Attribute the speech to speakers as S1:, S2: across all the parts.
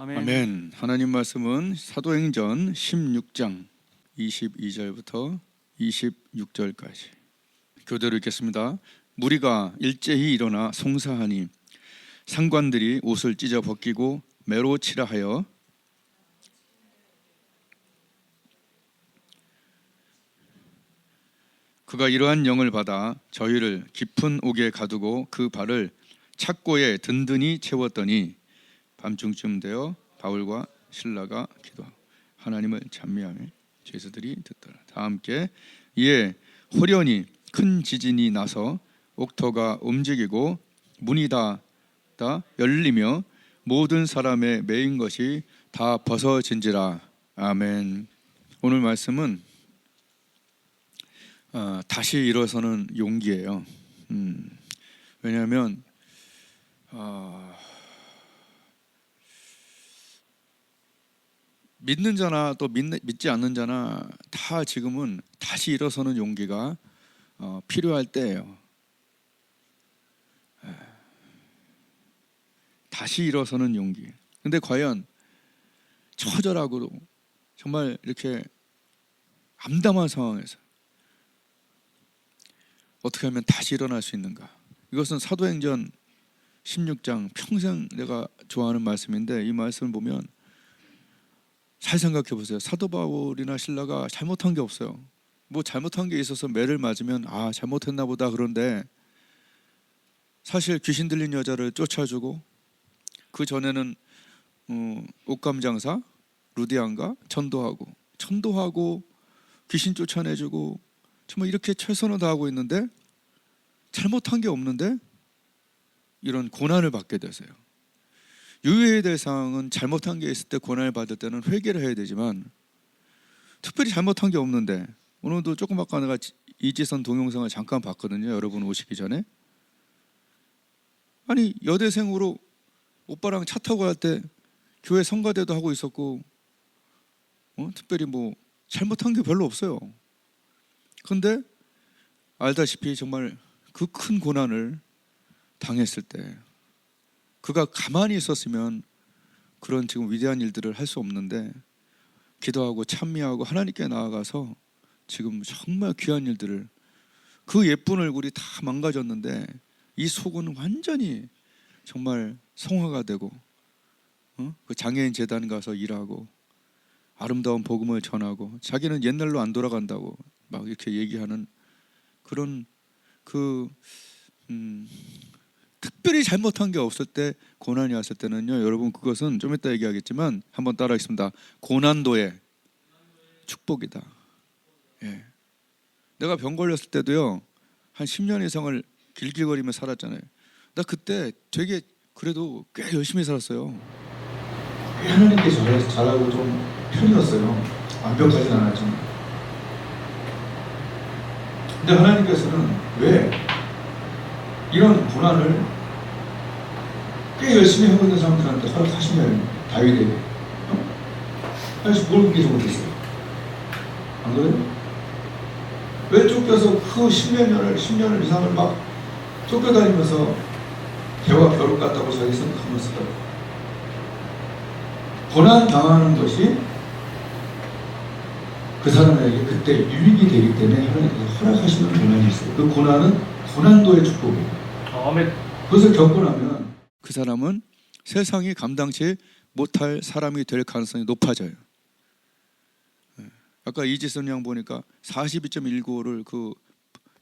S1: 아멘. 하나님 말씀은 사도행전 16장 22절부터 26절까지 교대로 읽겠습니다. 무리가 일제히 일어나 송사하니 상관들이 옷을 찢어 벗기고 매로 치라 하여 그가 이러한 영을 받아 저희를 깊은 옥에 가두고 그 발을 착고에 든든히 채웠더니 밤중쯤 되어 바울과 실라가 기도하고 하나님을 찬미하며 죄수들이 듣더라. 다 함께 이에 호련히 큰 지진이 나서 옥터가 움직이고 문이 다 열리며 모든 사람의 매인 것이 다 벗어진지라. 아멘. 오늘 말씀은 다시 일어서는 용기예요. 왜냐하면 믿는 자나 또 믿지 않는 자나 다 지금은 다시 일어서는 용기가 필요할 때예요. 다시 일어서는 용기. 근데 과연 처절하고 정말 이렇게 암담한 상황에서 어떻게 하면 다시 일어날 수 있는가? 이것은 사도행전 16장 평생 내가 좋아하는 말씀인데, 이 말씀을 보면 잘 생각해 보세요. 사도 바울이나 실라가 잘못한 게 없어요. 뭐 잘못한 게 있어서 매를 맞으면 잘못했나 보다. 그런데 사실 귀신 들린 여자를 쫓아주고, 그 전에는 옷감 장사 루디안가 천도하고 귀신 쫓아내주고 정말 이렇게 최선을 다하고 있는데 잘못한 게 없는데 이런 고난을 받게 되세요. 유의해야 될 사항은 잘못한 게 있을 때 고난을 받을 때는 회개를 해야 되지만, 특별히 잘못한 게 없는데, 오늘도 조금 아까 내가 이지선 동영상을 잠깐 봤거든요. 여러분 오시기 전에. 아니 여대생으로 오빠랑 차 타고 갈 때 교회 성가대도 하고 있었고 특별히 뭐 잘못한 게 별로 없어요. 그런데 알다시피 정말 그 큰 고난을 당했을 때 그가 가만히 있었으면 그런 지금 위대한 일들을 할 수 없는데, 기도하고 찬미하고 하나님께 나아가서 지금 정말 귀한 일들을, 그 예쁜 얼굴이 다 망가졌는데 이 속은 완전히 정말 성화가 되고 그 장애인 재단 가서 일하고 아름다운 복음을 전하고 자기는 옛날로 안 돌아간다고 막 이렇게 얘기하는 그런 특별히 잘못한 게 없을 때 고난이 왔을 때는요, 여러분 그것은 좀 이따 얘기하겠지만 한번 따라하겠습니다. 고난도의 축복이다. 예. 내가 병 걸렸을 때도요 한 10년 이상을 길길거리며 살았잖아요. 나 그때 되게 그래도 꽤 열심히 살았어요. 꽤 하나님께 잘하고 좀 편이었어요. 완벽하진 않았지만. 근데 하나님께서는 왜 이런 고난을 꽤 열심히 하고 있는 사람들한테 허락하시냐요. 다윗에게. 아니 뭘 그렇게 잘못했어요? 안 그래요? 왜 쫓겨서 그 10년 이상을 막 쫓겨다니면서 개와 벼룩 같다고 자기 생각하면서 고난 당하는 것이 그 사람에게 그때 유익이 되기 때문에 하나님께서 허락하시는 고난이 있어요. 그 고난은 고난도의 축복이에요. 아멘. 그것을 겪고 나면 그 사람은 세상이 감당치 못할 사람이 될 가능성이 높아져요. 아까 이지선 양 보니까 42.195를 그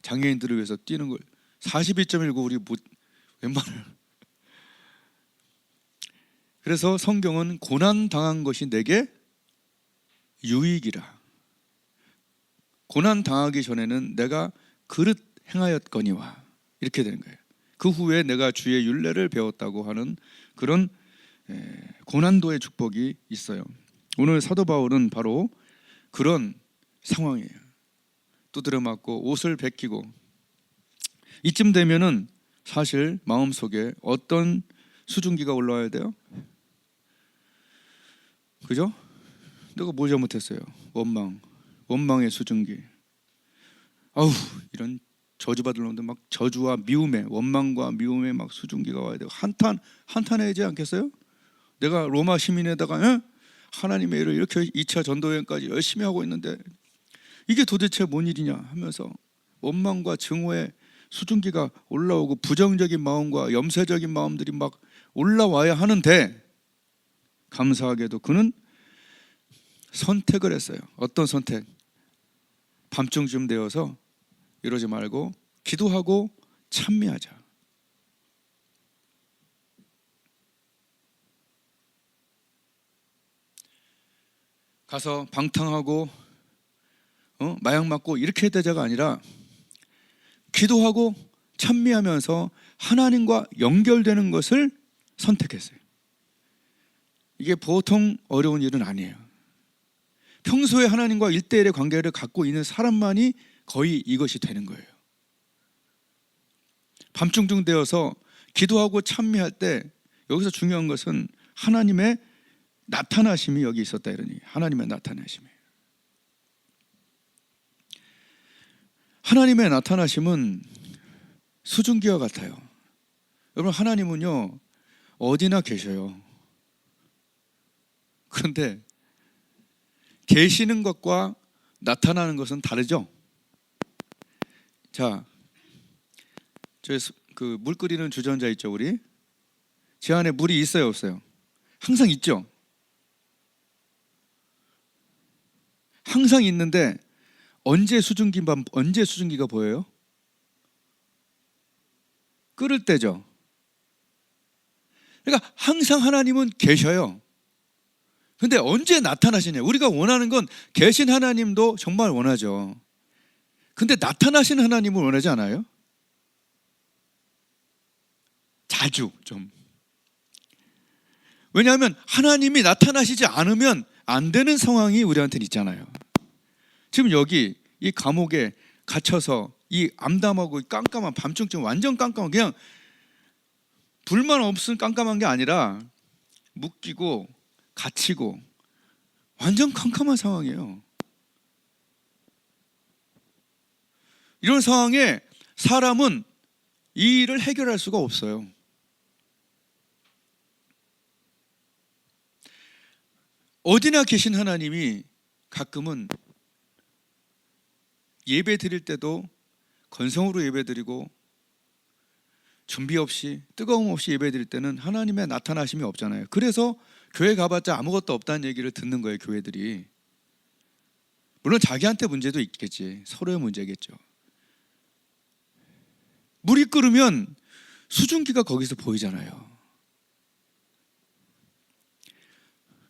S1: 장애인들을 위해서 뛰는 걸 42.195 우리 웬만을. 그래서 성경은 고난 당한 것이 내게 유익이라. 고난 당하기 전에는 내가 그릇 행하였거니와 이렇게 되는 거예요. 그 후에 내가 주의 율례를 배웠다고 하는 그런 고난도의 축복이 있어요. 오늘 사도 바울은 바로 그런 상황이에요. 두드려 맞고 옷을 벗기고, 이쯤 되면은 사실 마음속에 어떤 수증기가 올라와야 돼요? 그죠? 내가 뭘 잘못했어요? 원망의 수증기. 아우 이런 저주받을 놈들 막 저주와 미움에, 원망과 미움에 막 수증기가 와야 되고 한탄해야지 않겠어요? 내가 로마 시민에다가 하나님의 일을 이렇게 2차 전도여행까지 열심히 하고 있는데 이게 도대체 뭔 일이냐 하면서 원망과 증오의 수증기가 올라오고 부정적인 마음과 염세적인 마음들이 막 올라와야 하는데, 감사하게도 그는 선택을 했어요. 어떤 선택? 밤중쯤 되어서 이러지 말고 기도하고 찬미하자. 가서 방탕하고 마약 맞고 이렇게 되자가 아니라 기도하고 찬미하면서 하나님과 연결되는 것을 선택했어요. 이게 보통 어려운 일은 아니에요. 평소에 하나님과 1대1의 관계를 갖고 있는 사람만이 거의 이것이 되는 거예요. 밤중중 되어서 기도하고 찬미할 때 여기서 중요한 것은 하나님의 나타나심이 여기 있었다, 이러니 하나님의 나타나심이에요. 하나님의 나타나심은 수증기와 같아요. 여러분, 하나님은요 어디나 계셔요. 그런데 계시는 것과 나타나는 것은 다르죠. 자, 저희 그 물 끓이는 주전자 있죠, 우리. 제 안에 물이 있어요, 없어요? 항상 있죠. 항상 있는데 언제 수증기가 보여요? 끓을 때죠. 그러니까 항상 하나님은 계셔요. 근데 언제 나타나시냐? 우리가 원하는 건 계신 하나님도 정말 원하죠. 근데 나타나신 하나님을 원하지 않아요? 자주 좀. 왜냐하면 하나님이 나타나시지 않으면 안 되는 상황이 우리한테는 있잖아요. 지금 여기 이 감옥에 갇혀서 이 암담하고 깜깜한 밤중쯤 완전 깜깜한, 그냥 불만 없은 깜깜한 게 아니라 묶이고 갇히고 완전 캄캄한 상황이에요. 이런 상황에 사람은 이 일을 해결할 수가 없어요. 어디나 계신 하나님이 가끔은 예배 드릴 때도 건성으로 예배 드리고 준비 없이 뜨거움 없이 예배 드릴 때는 하나님의 나타나심이 없잖아요. 그래서 교회 가봤자 아무것도 없다는 얘기를 듣는 거예요, 교회들이. 물론 자기한테 문제도 있겠지, 서로의 문제겠죠. 물이 끓으면 수증기가 거기서 보이잖아요.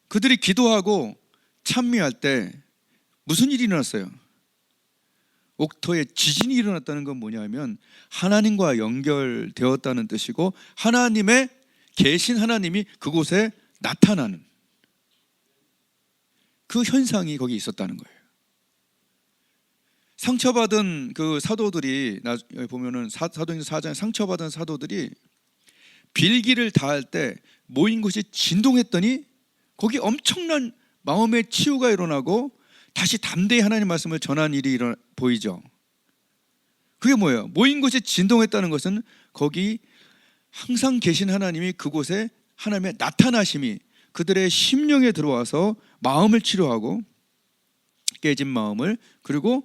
S1: 그들이 기도하고 찬미할 때 무슨 일이 일어났어요? 옥토에 지진이 일어났다는 건 뭐냐면 하나님과 연결되었다는 뜻이고, 하나님의 계신 하나님이 그곳에 나타나는 그 현상이 거기 있었다는 거예요. 상처받은 그 사도들이, 여기 보면은 사도행전 4장에 상처받은 사도들이 빌기를 다할 때 모인 곳이 진동했더니 거기 엄청난 마음의 치유가 일어나고 다시 담대히 하나님 말씀을 전한 일이 보이죠. 그게 뭐예요? 모인 곳이 진동했다는 것은 거기 항상 계신 하나님이 그곳에 하나님의 나타나심이 그들의 심령에 들어와서 마음을 치료하고 깨진 마음을, 그리고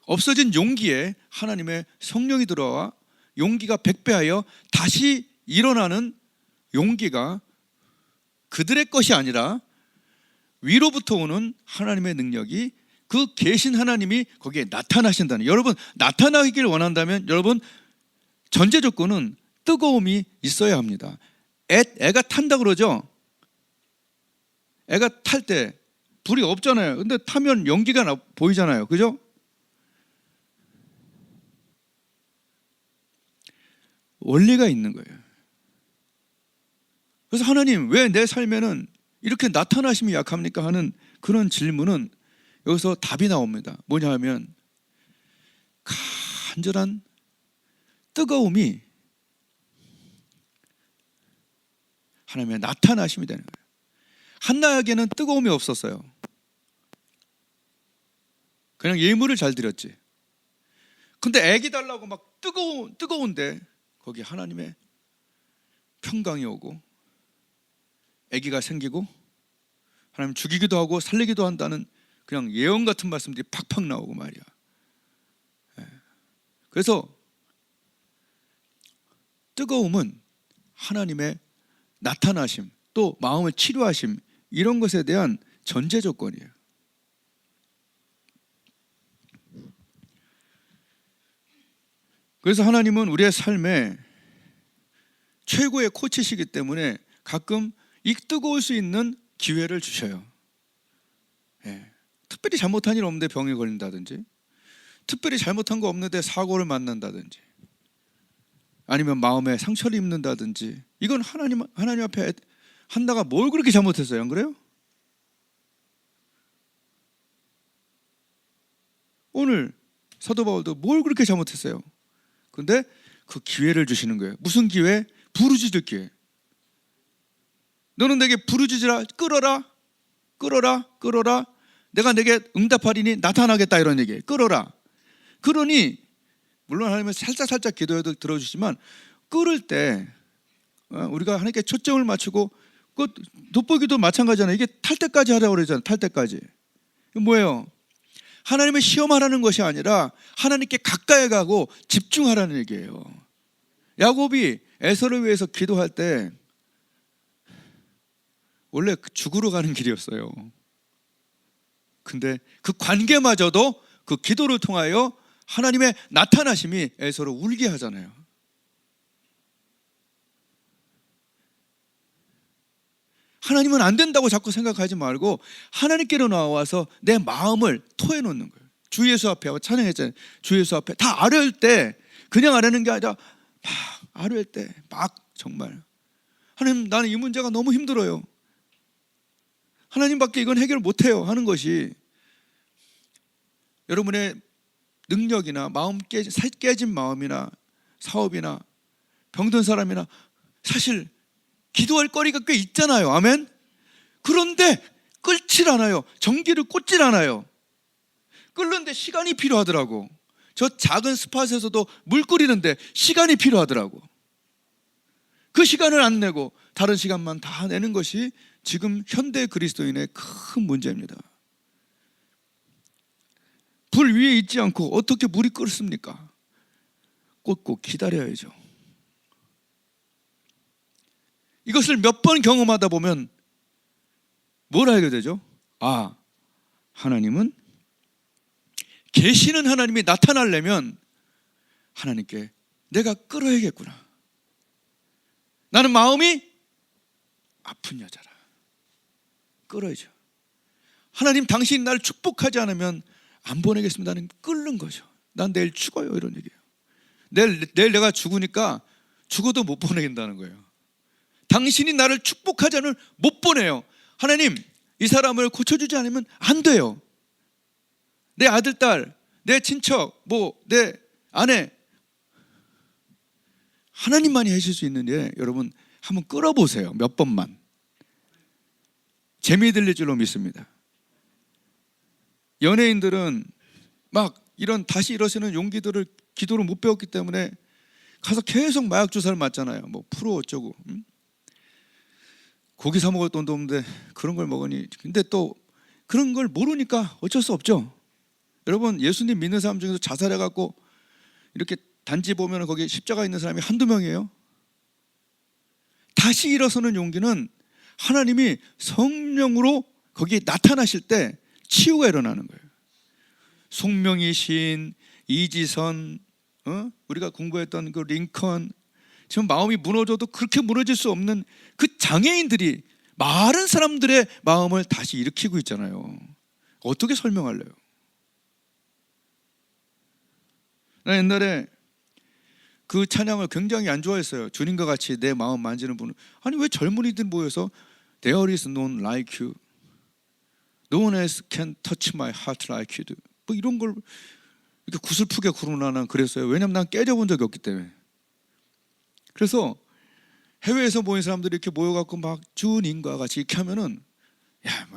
S1: 없어진 용기에 하나님의 성령이 들어와 용기가 백배하여 다시 일어나는 용기가 그들의 것이 아니라 위로부터 오는 하나님의 능력이, 그 계신 하나님이 거기에 나타나신다는. 여러분, 나타나기를 원한다면 여러분 전제 조건은 뜨거움이 있어야 합니다. 애가 탄다 그러죠. 애가 탈 때 불이 없잖아요. 근데 타면 연기가 보이잖아요, 그죠? 원리가 있는 거예요. 그래서 하나님, 왜 내 삶에는 이렇게 나타나심이 약합니까 하는 그런 질문은 여기서 답이 나옵니다. 뭐냐 하면 간절한 뜨거움이 하나님의 나타나심이 되는 거예요. 한나에게는 뜨거움이 없었어요. 그냥 예물을 잘 드렸지. 근데 애기 달라고 막 뜨거운데 거기 하나님의 평강이 오고 아기가 생기고 하나님 죽이기도 하고 살리기도 한다는 그냥 예언 같은 말씀들이 팍팍 나오고 말이야. 그래서 뜨거움은 하나님의 나타나심, 또 마음을 치료하심, 이런 것에 대한 전제 조건이에요. 그래서 하나님은 우리의 삶에 최고의 코치시기 때문에 가끔 이 뜨거울 수 있는 기회를 주셔요. 특별히 잘못한 일 없는데 병에 걸린다든지, 특별히 잘못한 거 없는데 사고를 만난다든지, 아니면 마음에 상처를 입는다든지, 이건 하나님 앞에 한나가 뭘 그렇게 잘못했어요? 안 그래요? 오늘 사도 바울도 뭘 그렇게 잘못했어요? 근데 그 기회를 주시는 거예요. 무슨 기회? 부르짖을 기회. 너는 내게 부르짖으라, 끌어라. 내가 내게 응답하리니 나타나겠다, 이런 얘기예요. 끌어라. 그러니 물론 하나님은 살짝 기도해도 들어주시지만, 끌을 때 우리가 하나님께 초점을 맞추고, 그 돋보기도 마찬가지잖아요. 이게 탈 때까지 하라고 그러잖아요. 탈 때까지. 이게 뭐예요? 하나님을 시험하라는 것이 아니라 하나님께 가까이 가고 집중하라는 얘기예요. 야곱이 에서를 위해서 기도할 때 원래 죽으러 가는 길이었어요. 근데 그 관계마저도 그 기도를 통하여 하나님의 나타나심이 에서를 울게 하잖아요. 하나님은 안 된다고 자꾸 생각하지 말고 하나님께로 나와서 내 마음을 토해놓는 거예요. 주 예수 앞에, 찬양했잖아요. 주 예수 앞에 다 아뢰을 때, 그냥 아뢰는 게 아니라 막 아뢰을 때 막 정말, 하나님 나는 이 문제가 너무 힘들어요, 하나님밖에 이건 해결 못해요 하는 것이, 여러분의 능력이나 마음 깨진 마음이나 사업이나 병든 사람이나 사실 기도할 거리가 꽤 있잖아요. 아멘. 그런데 끓질 않아요. 전기를 꽂질 않아요. 끓는데 시간이 필요하더라고. 저 작은 스팟에서도 물 끓이는데 시간이 필요하더라고. 그 시간을 안 내고 다른 시간만 다 내는 것이 지금 현대 그리스도인의 큰 문제입니다. 불 위에 있지 않고 어떻게 물이 끓습니까? 꽂고 기다려야죠. 이것을 몇 번 경험하다 보면 뭘 알게 되죠? 아, 하나님은, 계시는 하나님이 나타나려면 하나님께 내가 끌어야겠구나. 나는 마음이 아픈 여자라. 끌어야죠. 하나님, 당신이 나를 축복하지 않으면 안 보내겠습니다. 나는 끓는 거죠. 난 내일 죽어요, 이런 얘기예요. 내일 내가 죽으니까 죽어도 못 보내겠다는 거예요. 당신이 나를 축복하지 않으면 못 보내요. 하나님, 이 사람을 고쳐주지 않으면 안 돼요. 내 아들, 딸, 내 친척, 내 아내, 하나님만이 하실 수 있는 일, 여러분 한번 끌어보세요. 몇 번만. 재미 들릴 줄로 믿습니다. 연예인들은 막 이런 다시 일어서는 용기들을 기도를 못 배웠기 때문에 가서 계속 마약 주사를 맞잖아요. 프로 어쩌고. 고기 사 먹을 돈도 없는데 그런 걸 먹으니. 근데 또 그런 걸 모르니까 어쩔 수 없죠. 여러분, 예수님 믿는 사람 중에서 자살해갖고 이렇게 단지 보면 거기 십자가 있는 사람이 한두 명이에요. 다시 일어서는 용기는 하나님이 성령으로 거기에 나타나실 때 치유가 일어나는 거예요. 송명희 시인, 이지선, 우리가 공부했던 그 링컨, 지금 마음이 무너져도 그렇게 무너질 수 없는 그 장애인들이 많은 사람들의 마음을 다시 일으키고 있잖아요. 어떻게 설명할래요? 나 옛날에 그 찬양을 굉장히 안 좋아했어요. 주님과 같이 내 마음 만지는 분은, 아니 왜 젊은이들 모여서 There is none like you, No one else can touch my heart like you do, 이런 걸 이렇게 구슬프게 구르나, 난 그랬어요. 왜냐면 난 깨져본 적이 없기 때문에. 그래서 해외에서 모인 사람들이 이렇게 모여갖고 막 주님과 같이 이렇게 하면은, 야,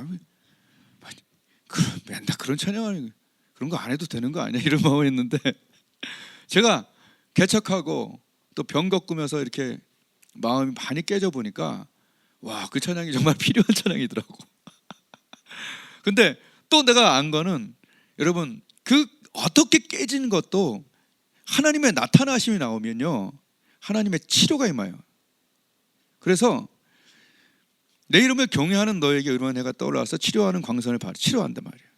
S1: 맨날 그런 찬양하는, 그런 거 안 해도 되는 거 아니야, 이런 마음이 있는데, 제가 개척하고 또 병 겪으면서 이렇게 마음이 많이 깨져 보니까 와, 그 찬양이 정말 필요한 찬양이더라고. 근데 또 내가 안 거는, 여러분, 그 어떻게 깨지는 것도 하나님의 나타나심이 나오면요, 하나님의 치료가 임해요. 그래서 내 이름을 경외하는 너에게 의로운 해가 떠올라서 치료하는 광선을 치료한단 말이에요.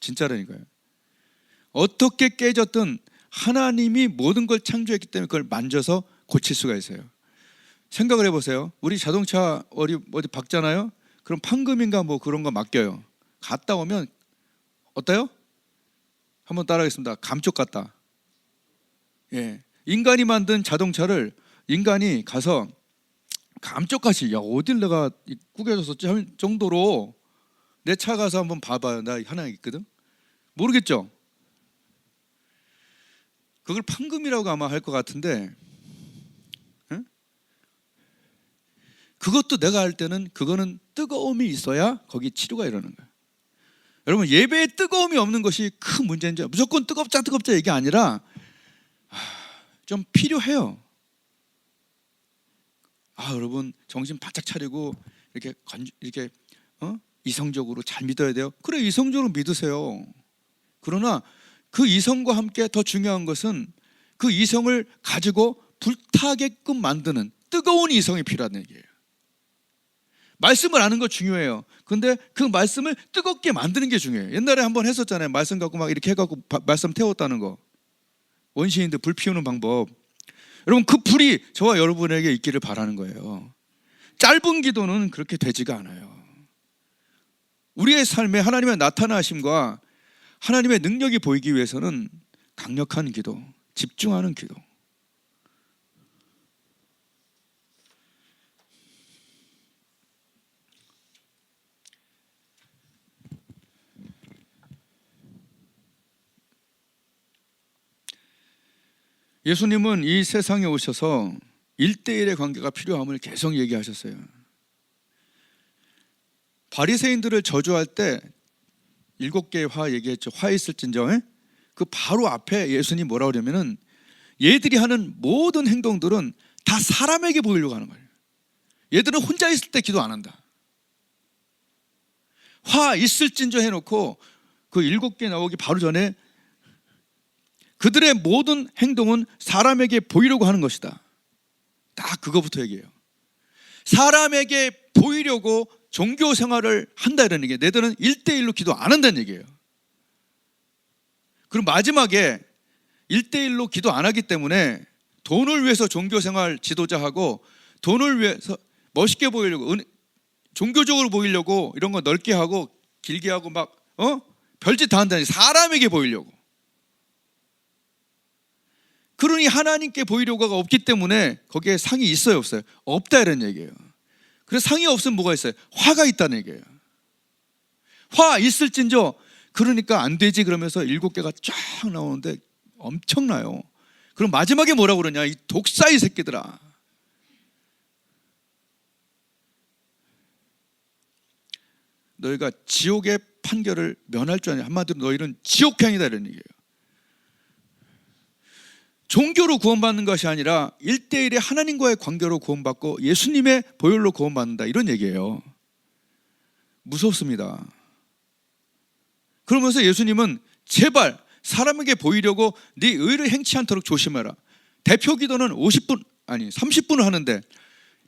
S1: 진짜라니까요. 어떻게 깨졌든 하나님이 모든 걸 창조했기 때문에 그걸 만져서 고칠 수가 있어요. 생각을 해보세요. 우리 자동차 어디 박잖아요. 그럼 판금인가 뭐 그런 거 맡겨요. 갔다 오면 어때요? 한번 따라하겠습니다. 감쪽 같다. 예, 인간이 만든 자동차를 인간이 가서 감쪽같이, 야, 어딜 내가 구겨졌었지 할 정도로 내 차 가서 한번 봐봐요. 나 하나 있거든. 모르겠죠? 그걸 판금이라고 아마 할 것 같은데, 응? 그것도 내가 할 때는 그거는 뜨거움이 있어야 거기 치료가 일어나는 거예요. 여러분, 예배에 뜨거움이 없는 것이 큰 문제인지, 무조건 뜨겁자 얘기 아니라 좀 필요해요. 여러분, 정신 바짝 차리고 이렇게 이성적으로 잘 믿어야 돼요. 그래, 이성적으로 믿으세요. 그러나 그 이성과 함께 더 중요한 것은 그 이성을 가지고 불타게끔 만드는 뜨거운 이성이 필요하다는 얘기예요. 말씀을 아는 거 중요해요. 근데 그 말씀을 뜨겁게 만드는 게 중요해요. 옛날에 한번 했었잖아요. 말씀 갖고 막 이렇게 해갖고 말씀 태웠다는 거. 원시인들 불 피우는 방법. 여러분, 그 불이 저와 여러분에게 있기를 바라는 거예요. 짧은 기도는 그렇게 되지가 않아요. 우리의 삶에 하나님의 나타나심과 하나님의 능력이 보이기 위해서는 강력한 기도, 집중하는 기도. 예수님은 이 세상에 오셔서 1대1의 관계가 필요함을 계속 얘기하셨어요. 바리새인들을 저주할 때 7개의 화 얘기했죠. 화 있을진저. 그 바로 앞에 예수님이 뭐라 그러냐면은, 얘들이 하는 모든 행동들은 다 사람에게 보이려고 하는 거예요. 얘들은 혼자 있을 때 기도 안 한다. 화 있을진저 해놓고 그 7개 나오기 바로 전에 그들의 모든 행동은 사람에게 보이려고 하는 것이다. 딱 그거부터 얘기해요. 사람에게 보이려고 종교 생활을 한다 이런 얘기예요. 너희들은 1대1로 기도 안 한다는 얘기예요. 그럼 마지막에 1대1로 기도 안 하기 때문에 돈을 위해서 종교 생활 지도자하고, 돈을 위해서 멋있게 보이려고, 종교적으로 보이려고 이런 거 넓게 하고 길게 하고 막 별짓 다 한다니, 사람에게 보이려고. 그러니 하나님께 보이려고가 없기 때문에 거기에 상이 있어요, 없어요? 없다 이런 얘기예요. 그래서 상이 없으면 뭐가 있어요? 화가 있다는 얘기예요. 화 있을진저, 그러니까 안 되지 그러면서 7개가 쫙 나오는데 엄청나요. 그럼 마지막에 뭐라고 그러냐? 이 독사의 새끼들아, 너희가 지옥의 판결을 면할 줄 아냐? 한마디로 너희는 지옥행이다 이런 얘기예요. 종교로 구원받는 것이 아니라 1대1의 하나님과의 관계로 구원받고 예수님의 보혈로 구원받는다 이런 얘기예요. 무섭습니다. 그러면서 예수님은 제발 사람에게 보이려고 네 의를 행치 않도록 조심해라. 대표 기도는 30분을 하는데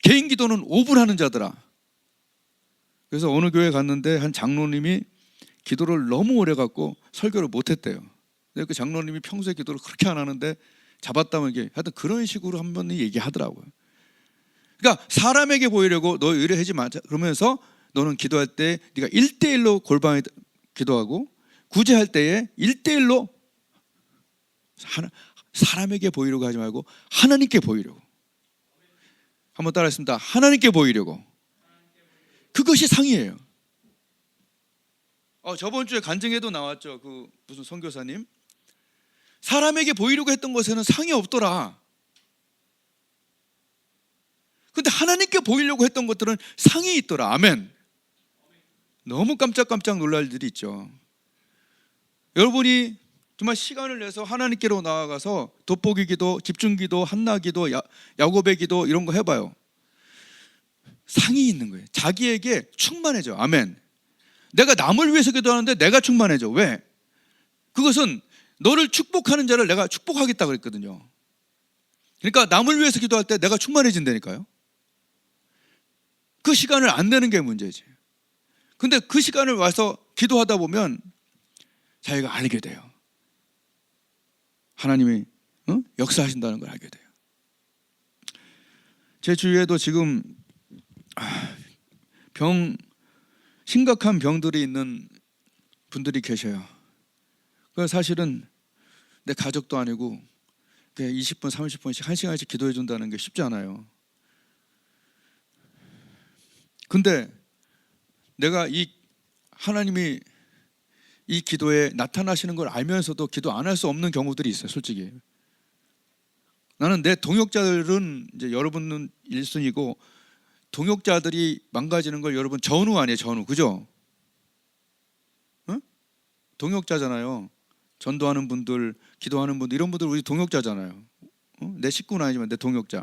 S1: 개인 기도는 5분 하는 자들아. 그래서 어느 교회 갔는데 한 장로님이 기도를 너무 오래 갖고 설교를 못했대요. 근데 그 장로님이 평소에 기도를 그렇게 안 하는데 잡았다면 이게 하여튼 그런 식으로 한 번 얘기하더라고요. 그러니까 사람에게 보이려고 너 의뢰하지 마자 그러면서 너는 기도할 때 네가 1대1로 골방에 기도하고, 구제할 때에 1대1로 사람에게 보이려고 하지 말고 하나님께 보이려고. 한번 따라했습니다. 하나님께 보이려고. 그것이 상이에요. 저번 주에 간증회도 나왔죠. 그 무슨 선교사님, 사람에게 보이려고 했던 것에는 상이 없더라. 근데 하나님께 보이려고 했던 것들은 상이 있더라. 아멘. 너무 깜짝깜짝 놀랄 일이 있죠. 여러분이 정말 시간을 내서 하나님께로 나아가서 돋보기 기도, 집중 기도, 한나 기도, 야곱의 기도 이런 거 해봐요. 상이 있는 거예요. 자기에게 충만해져. 아멘. 내가 남을 위해서 기도하는데 내가 충만해져. 왜? 그것은 너를 축복하는 자를 내가 축복하겠다고 그랬거든요. 그러니까 남을 위해서 기도할 때 내가 충만해진다니까요. 그 시간을 안 내는 게 문제지. 근데 그 시간을 와서 기도하다 보면 자기가 알게 돼요. 하나님이 역사하신다는 걸 알게 돼요. 제 주위에도 지금 심각한 병들이 있는 분들이 계셔요. 그 사실은 내 가족도 아니고 20분, 30분씩 1시간씩 기도해 준다는 게 쉽지 않아요. 근데 내가 하나님이 이 기도에 나타나시는 걸 알면서도 기도 안 할 수 없는 경우들이 있어요. 솔직히 나는 내 동역자들은 이제 여러분은 1순위고 동역자들이 망가지는 걸 여러분 전후 아니에요. 전후. 그죠? 응? 동역자잖아요. 전도하는 분들, 기도하는 분들, 이런 분들 우리 동역자잖아요. 내 식구는 아니지만 내 동역자.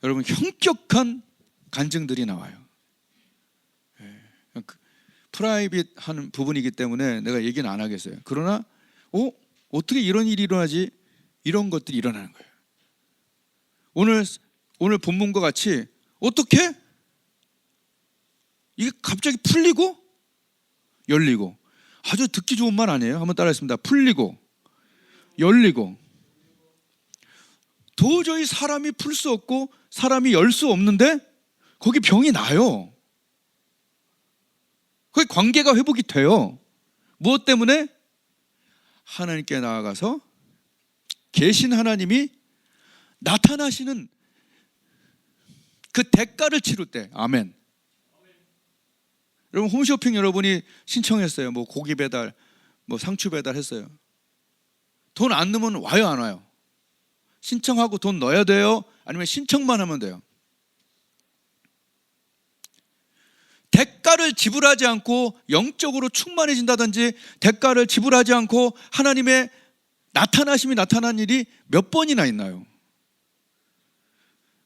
S1: 여러분 형격한 간증들이 나와요. 프라이빗한 부분이기 때문에 내가 얘기는 안 하겠어요. 그러나 어떻게 이런 일이 일어나지? 이런 것들이 일어나는 거예요. 오늘 본문과 같이 어떻게? 이게 갑자기 풀리고 열리고. 아주 듣기 좋은 말 아니에요? 한번 따라했습니다. 풀리고 열리고. 도저히 사람이 풀 수 없고 사람이 열 수 없는데 거기 병이 나요. 거기 관계가 회복이 돼요. 무엇 때문에? 하나님께 나아가서 계신 하나님이 나타나시는 그 대가를 치를 때. 아멘. 여러분 홈쇼핑 여러분이 신청했어요. 뭐 고기 배달, 뭐 상추 배달 했어요. 돈 안 넣으면 와요, 안 와요? 신청하고 돈 넣어야 돼요? 아니면 신청만 하면 돼요? 대가를 지불하지 않고 영적으로 충만해진다든지 대가를 지불하지 않고 하나님의 나타나심이 나타난 일이 몇 번이나 있나요?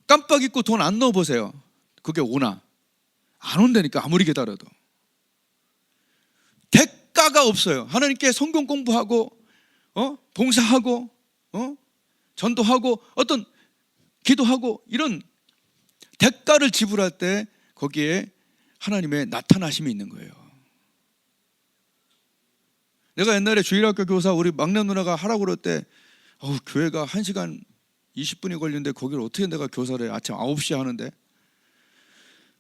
S1: 깜빡 잊고 돈 안 넣어보세요. 그게 오나? 안 온다니까. 아무리 기다려도 대가가 없어요. 하나님께 성경 공부하고 봉사하고 전도하고 어떤 기도하고 이런 대가를 지불할 때 거기에 하나님의 나타나심이 있는 거예요. 내가 옛날에 주일학교 교사 우리 막내 누나가 하라고 그럴 때 교회가 1시간 20분이 걸리는데 거기를 어떻게 내가 교사를 해? 아침 9시에 하는데.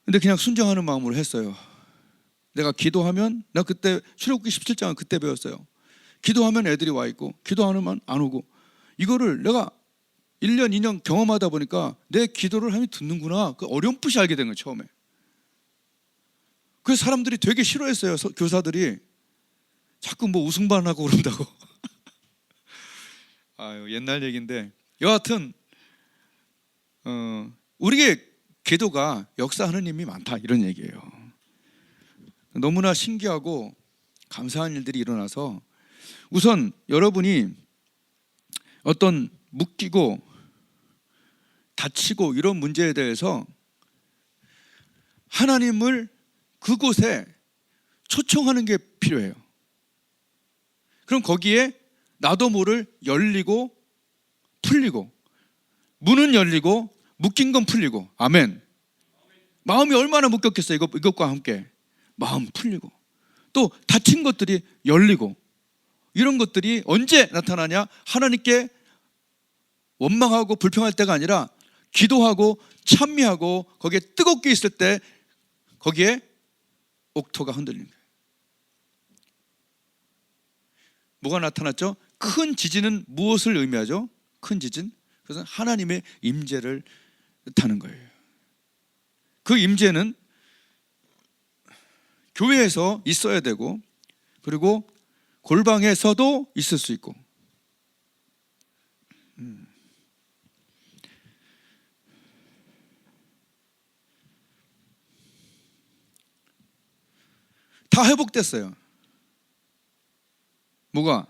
S1: 근데 그냥 순종하는 마음으로 했어요. 내가 기도하면, 나 그때 출애굽기 17장은 그때 배웠어요. 기도하면 애들이 와 있고 기도하면 안 오고. 이거를 내가 1년 2년 경험하다 보니까 내 기도를 하나님이 듣는구나. 그 어렴풋이 알게 된 거예요. 처음에. 그래서 사람들이 되게 싫어했어요. 교사들이 자꾸 뭐 우승반하고 그런다고. 아유, 옛날 얘기인데 여하튼 우리의 기도가 역사하는 힘이 많다, 이런 얘기예요. 너무나 신기하고 감사한 일들이 일어나서 우선 여러분이 어떤 묶이고 다치고 이런 문제에 대해서 하나님을 그곳에 초청하는 게 필요해요. 그럼 거기에 나도 모를 열리고 풀리고, 문은 열리고 묶인 건 풀리고. 아멘. 마음이 얼마나 묶였겠어요. 이것과 함께 마음 풀리고 또 다친 것들이 열리고. 이런 것들이 언제 나타나냐? 하나님께 원망하고 불평할 때가 아니라 기도하고 찬미하고 거기에 뜨겁게 있을 때 거기에 옥토가 흔들리는 거예요. 뭐가 나타났죠? 큰 지진은 무엇을 의미하죠? 큰 지진? 그것은 하나님의 임재를 뜻하는 거예요. 그 임재는 교회에서 있어야 되고, 그리고 골방에서도 있을 수 있고. 다 회복됐어요. 뭐가?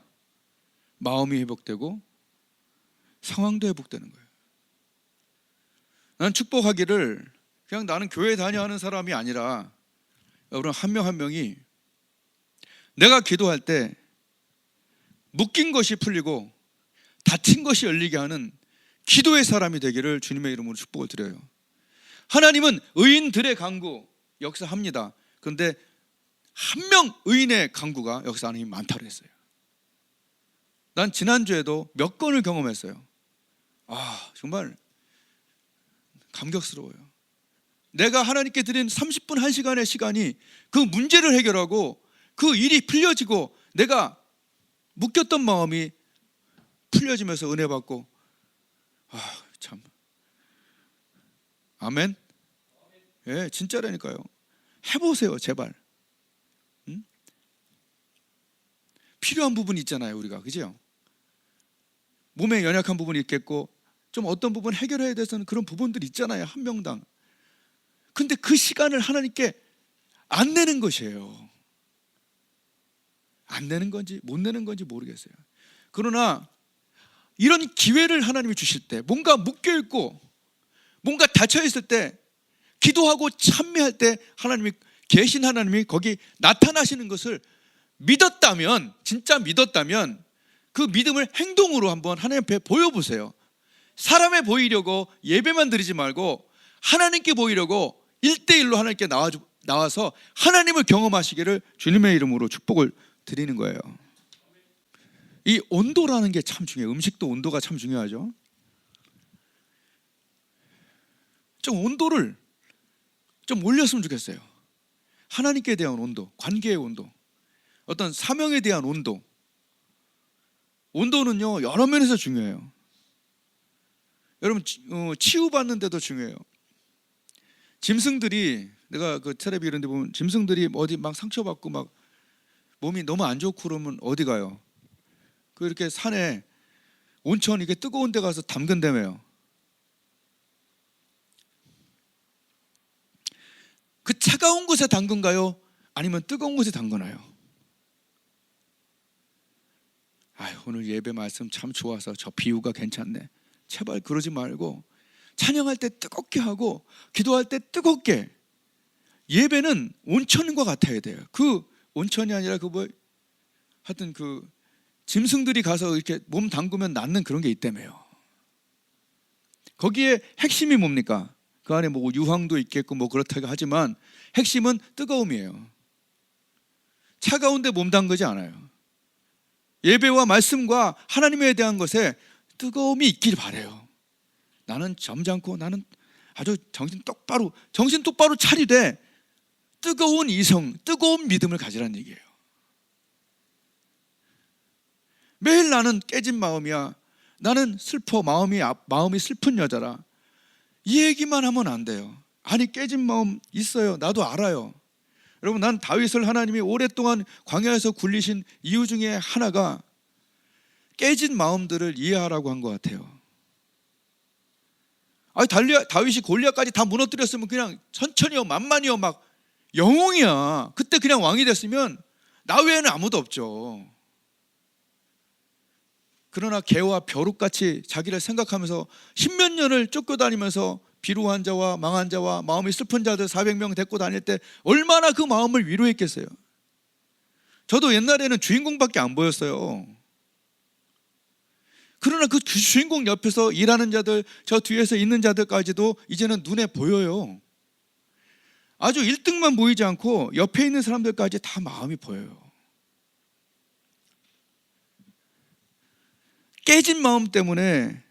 S1: 마음이 회복되고 상황도 회복되는 거예요. 난 축복하기를 그냥 나는 교회 다녀하는 사람이 아니라 여러분 한 명 한 명이 내가 기도할 때 묶인 것이 풀리고 닫힌 것이 열리게 하는 기도의 사람이 되기를 주님의 이름으로 축복을 드려요. 하나님은 의인들의 강구 역사합니다. 그런데 한 명 의인의 강구가 역사하는 힘이 많다고 했어요. 난 지난주에도 몇 건을 경험했어요. 정말 감격스러워요. 내가 하나님께 드린 30분 1시간의 시간이 그 문제를 해결하고 그 일이 풀려지고 내가 묶였던 마음이 풀려지면서 은혜 받고 참 아멘. 예, 진짜라니까요. 해보세요 제발. 응? 필요한 부분이 있잖아요 우리가, 그죠? 몸에 연약한 부분이 있겠고 좀 어떤 부분 해결해야 돼서는 그런 부분들이 있잖아요 한 명당. 근데 그 시간을 하나님께 안 내는 것이에요. 안 내는 건지 못 내는 건지 모르겠어요. 그러나 이런 기회를 하나님이 주실 때, 뭔가 묶여있고 뭔가 닫혀있을 때, 기도하고 찬미할 때 하나님이 계신 하나님이 거기 나타나시는 것을 믿었다면, 진짜 믿었다면 그 믿음을 행동으로 한번 하나님 앞에 보여보세요. 사람에 보이려고 예배만 드리지 말고 하나님께 보이려고 1대1로 하나님께 나와서 하나님을 경험하시기를 주님의 이름으로 축복을 드리는 거예요. 이 온도라는 게 참 중요해요. 음식도 온도가 참 중요하죠. 좀 온도를 좀 올렸으면 좋겠어요. 하나님께 대한 온도, 관계의 온도, 어떤 사명에 대한 온도. 온도는요 여러 면에서 중요해요. 여러분 치유받는 데도 중요해요. 짐승들이, 내가 그 텔레비 이런 데 보면 짐승들이 어디 막 상처받고 막 몸이 너무 안 좋고 그러면 어디 가요? 그 이렇게 산에 온천 이게 뜨거운 데 가서 담근다며요. 그 차가운 곳에 담근가요? 아니면 뜨거운 곳에 담그나요? 오늘 예배 말씀 참 좋아서 저 비유가 괜찮네. 제발 그러지 말고 찬양할 때 뜨겁게 하고 기도할 때 뜨겁게. 예배는 온천과 같아야 돼요. 그 온천이 아니라 하여튼 그 짐승들이 가서 이렇게 몸 담그면 낫는 그런 게 있다며요. 거기에 핵심이 뭡니까? 그 안에 뭐 유황도 있겠고 뭐 그렇다고 하지만 핵심은 뜨거움이에요. 차가운데 몸 담그지 않아요. 예배와 말씀과 하나님에 대한 것에 뜨거움이 있길 바라요. 나는 점잖고 나는 아주 정신 똑바로 차리되 뜨거운 이성, 뜨거운 믿음을 가지라는 얘기예요. 매일 나는 깨진 마음이야, 나는 슬퍼, 마음이 슬픈 여자라, 이 얘기만 하면 안 돼요. 아니 깨진 마음 있어요. 나도 알아요. 여러분, 난 다윗을 하나님이 오랫동안 광야에서 굴리신 이유 중에 하나가 깨진 마음들을 이해하라고 한 것 같아요. 다윗이 골리앗까지 다 무너뜨렸으면 그냥 천천히요 만만히요 막 영웅이야. 그때 그냥 왕이 됐으면 나 외에는 아무도 없죠. 그러나 개와 벼룩같이 자기를 생각하면서 십몇 년을 쫓겨다니면서 비루한 자와 망한 자와 마음이 슬픈 자들 400명 데리고 다닐 때 얼마나 그 마음을 위로했겠어요. 저도 옛날에는 주인공밖에 안 보였어요. 그러나 그 주인공 옆에서 일하는 자들, 저 뒤에서 있는 자들까지도 이제는 눈에 보여요. 아주 1등만 보이지 않고 옆에 있는 사람들까지 다 마음이 보여요. 깨진 마음 때문에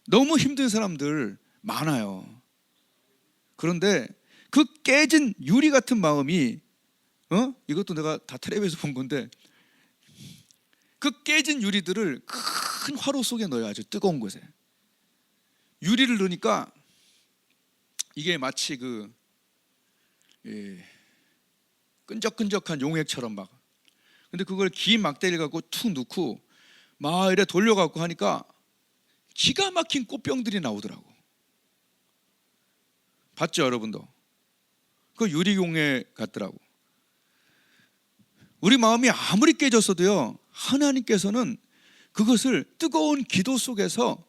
S1: 너무 힘든 사람들 많아요. 그런데 그 깨진 유리 같은 마음이 이것도 내가 다 텔레비에서 본 건데, 그 깨진 유리들을 큰 화로 속에 넣어요. 아주 뜨거운 곳에 유리를 넣으니까 이게 마치 끈적끈적한 용액처럼 막. 근데 그걸 긴 막대기를 갖고 툭 넣고 막 이래 돌려갖고 하니까 기가 막힌 꽃병들이 나오더라고. 봤죠 여러분도? 그 유리용액 같더라고. 우리 마음이 아무리 깨졌어도요, 하나님께서는 그것을 뜨거운 기도 속에서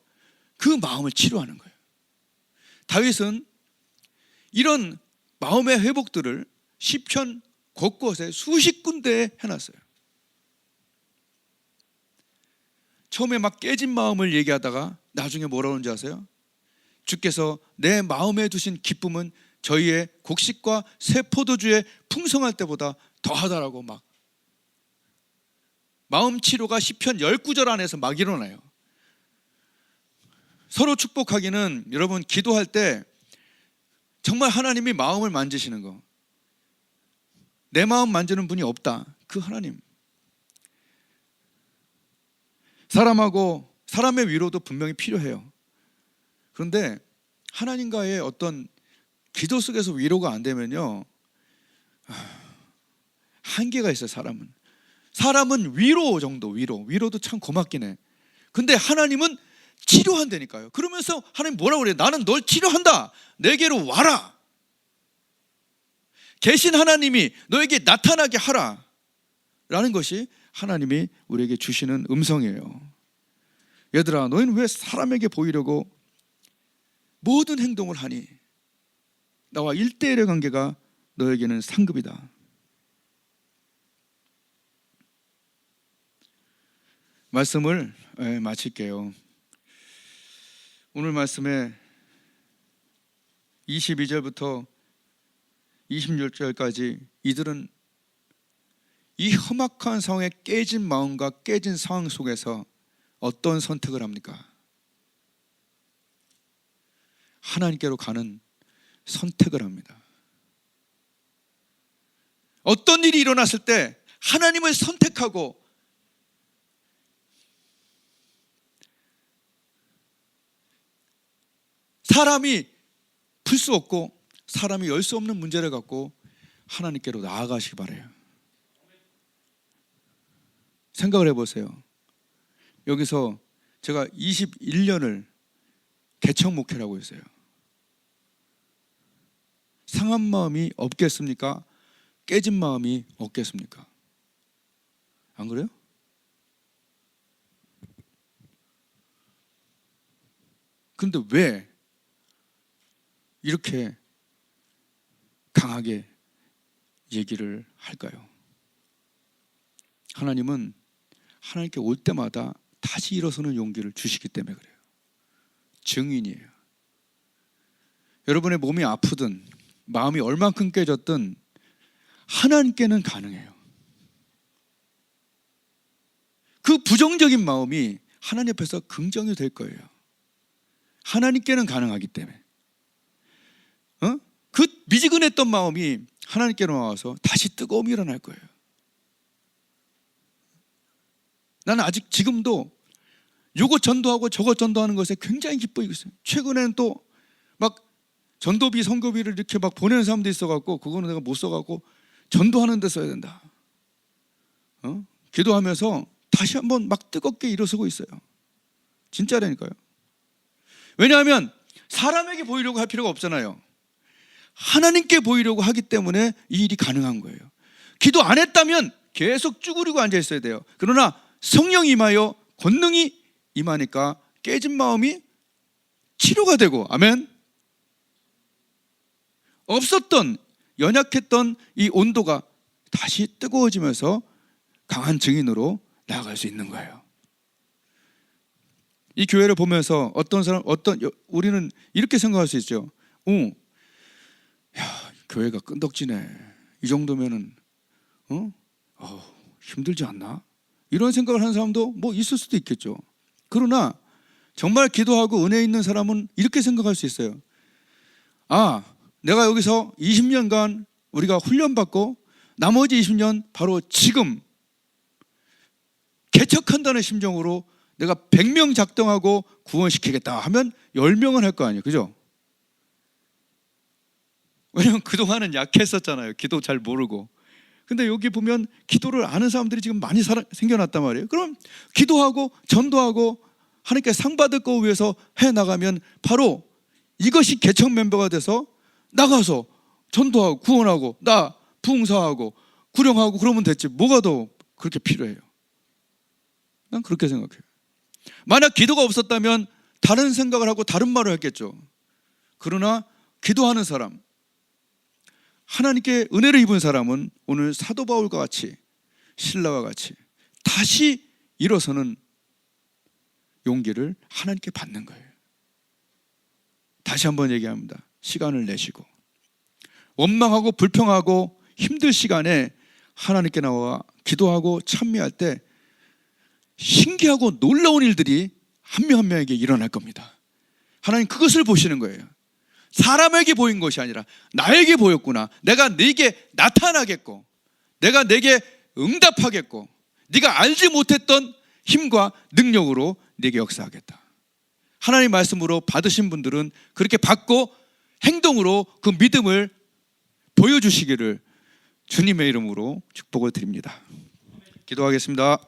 S1: 그 마음을 치료하는 거예요. 다윗은 이런 마음의 회복들을 시편 곳곳에 수십 군데에 해놨어요. 처음에 막 깨진 마음을 얘기하다가 나중에 뭐라고 하는지 아세요? 주께서 내 마음에 두신 기쁨은 저희의 곡식과 새 포도주의 풍성할 때보다 더하다라고 막 마음 치료가 시편 19절 안에서 막 일어나요. 서로 축복하기는 여러분 기도할 때 정말 하나님이 마음을 만지시는 거, 내 마음 만지는 분이 없다. 그 하나님. 사람의 위로도 분명히 필요해요. 그런데 하나님과의 어떤 기도 속에서 위로가 안 되면요, 한계가 있어요. 사람은 위로 정도, 위로도 참 고맙긴 해. 근데 하나님은 치료한다니까요. 그러면서 하나님 뭐라고 그래요? 나는 널 치료한다. 내게로 와라. 계신 하나님이 너에게 나타나게 하라 라는 것이 하나님이 우리에게 주시는 음성이에요. 얘들아, 너희는 왜 사람에게 보이려고 모든 행동을 하니? 나와 1대1의 관계가 너에게는 상급이다. 말씀을 마칠게요. 오늘 말씀에 22절부터 26절까지 이들은 이 험악한 상황에 깨진 마음과 깨진 상황 속에서 어떤 선택을 합니까? 하나님께로 가는 선택을 합니다. 어떤 일이 일어났을 때 하나님을 선택하고 사람이 풀 수 없고 사람이 열 수 없는 문제를 갖고 하나님께로 나아가시기 바라요. 생각을 해보세요. 여기서 제가 21년을 개척 목회를 하고 있어요. 상한 마음이 없겠습니까? 깨진 마음이 없겠습니까? 안 그래요? 그런데 왜 이렇게 강하게 얘기를 할까요? 하나님은 하나님께 올 때마다 다시 일어서는 용기를 주시기 때문에 그래요. 증인이에요. 여러분의 몸이 아프든 마음이 얼만큼 깨졌든 하나님께는 가능해요. 그 부정적인 마음이 하나님 앞에서 긍정이 될 거예요. 하나님께는 가능하기 때문에. 그 미지근했던 마음이 하나님께로 나와서 다시 뜨거움이 일어날 거예요. 나는 아직 지금도 요거 전도하고 저거 전도하는 것에 굉장히 기뻐하고 있어요. 최근에는 또 막 전도비, 선교비를 이렇게 막 보내는 사람도 있어갖고 그거는 내가 못 써갖고 전도하는 데 써야 된다. 기도하면서 다시 한번 막 뜨겁게 일어서고 있어요. 진짜라니까요. 왜냐하면 사람에게 보이려고 할 필요가 없잖아요. 하나님께 보이려고 하기 때문에 이 일이 가능한 거예요. 기도 안 했다면 계속 쭈그리고 앉아 있어야 돼요. 그러나 성령이 임하여 권능이 임하니까 깨진 마음이 치료가 되고, 아멘. 없었던, 연약했던 이 온도가 다시 뜨거워지면서 강한 증인으로 나아갈 수 있는 거예요. 이 교회를 보면서 우리는 이렇게 생각할 수 있죠. 야, 교회가 끈덕지네. 이 정도면은 힘들지 않나? 이런 생각을 하는 사람도 뭐 있을 수도 있겠죠. 그러나 정말 기도하고 은혜 있는 사람은 이렇게 생각할 수 있어요. 내가 여기서 20년간 우리가 훈련받고 나머지 20년 바로 지금 개척한다는 심정으로 내가 100명 작정하고 구원시키겠다 하면 10명은 할 거 아니에요. 그죠? 왜냐면 그동안은 약했었잖아요. 기도 잘 모르고. 근데 여기 보면 기도를 아는 사람들이 지금 많이 생겨났단 말이에요. 그럼 기도하고 전도하고 하나님께 상 받을 거 위해서 해나가면 바로 이것이 개척 멤버가 돼서 나가서 전도하고 구원하고 나 부흥사하고 구령하고 그러면 됐지. 뭐가 더 그렇게 필요해요? 난 그렇게 생각해요. 만약 기도가 없었다면 다른 생각을 하고 다른 말을 했겠죠. 그러나 기도하는 사람, 하나님께 은혜를 입은 사람은 오늘 사도 바울과 같이, 신라와 같이 다시 일어서는 용기를 하나님께 받는 거예요. 다시 한번 얘기합니다. 시간을 내시고 원망하고 불평하고 힘들 시간에 하나님께 나와 기도하고 찬미할 때 신기하고 놀라운 일들이 한 명 한 명에게 일어날 겁니다. 하나님 그것을 보시는 거예요. 사람에게 보인 것이 아니라 나에게 보였구나. 내가 네게 나타나겠고, 내가 네게 응답하겠고, 네가 알지 못했던 힘과 능력으로 네게 역사하겠다. 하나님 말씀으로 받으신 분들은 그렇게 받고 행동으로 그 믿음을 보여주시기를 주님의 이름으로 축복을 드립니다. 기도하겠습니다.